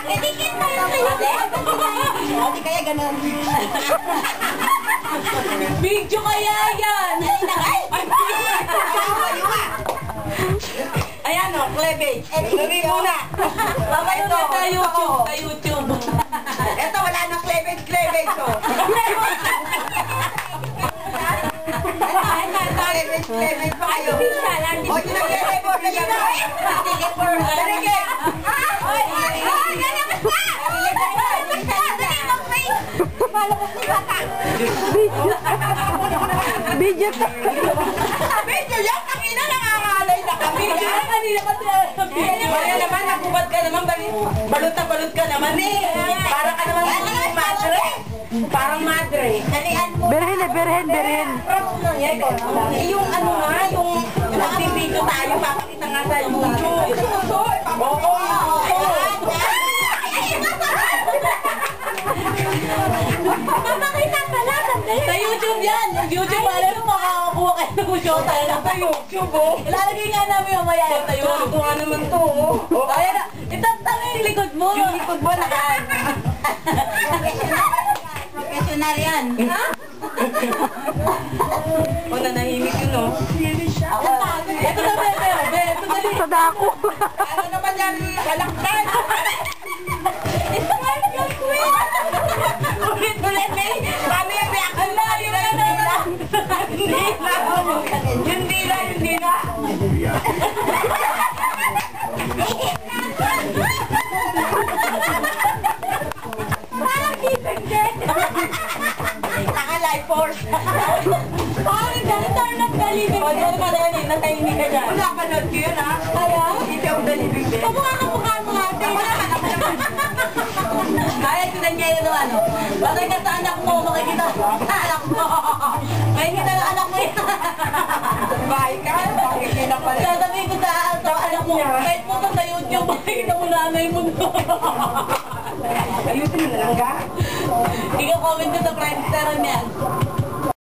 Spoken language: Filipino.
Idikit mo yung sa'yo. Hindi kaya ganun. Video kaya yan! Ayan o, cleavage. Sabi muna. Papayun na sa YouTube. Sa YouTube. Ito, wala nang cleavage o. Cleavage pa kayo. O, yun ang cleavage mo. Sige na. Sige po. Sige. Oy, ganyan ka na. Malabas ni bata. Video to. Video yan. Kanina nangangalay na kami. Kanina pa sila. Kaya naman, nakubad ka naman. Balot na balot ka naman eh. Para ka naman madre. Parang madre. Dalian mo. Berhen eh, berhen. Yung ano nga, yung nag-video tayo, papakita nga sa YouTube. Oo. Papakita pala. Sa YouTube yan. Yung YouTube, alam mo, makakakuha kayo ng show tayo lang sa YouTube, oh. Ilalagay nga namin mamaya yun sa YouTube. Ito nga naman to, oh. Ayan na. Itantang yung likod mo. Yung likod mo na yan. Professional yan. Ha? O, nanahimik yun, oh. Ako pa. Ito na, bebe. Ito dali. Sa dako. Ano naman yan? Kalaktan. Ito nga na lang, kuya. Ulit, May. Paano yung reaction? Ang layo na naman. Hindi na. Parang kisig din. Naka-life force. Parang ganito ang nagkalibig. O, doon ka na yun. Natahimik ka dyan. Wala ka nun yun, ha? Kaya? Hindi ako dalibig din. Kamukha ka mukha mo ate. Kaya tinan niya yun, ano? Bakit ka sa anak mo? Makikita sa anak mo. Makikita ng anak mo yun. Bahay ka? Makikita pala. Sasabihin ko sa anak mo, kahit mo to sa YouTube, makikita mo nanay mo to. Ayusin mo na lang ka? Ikaw comment ko sa Friendster yan.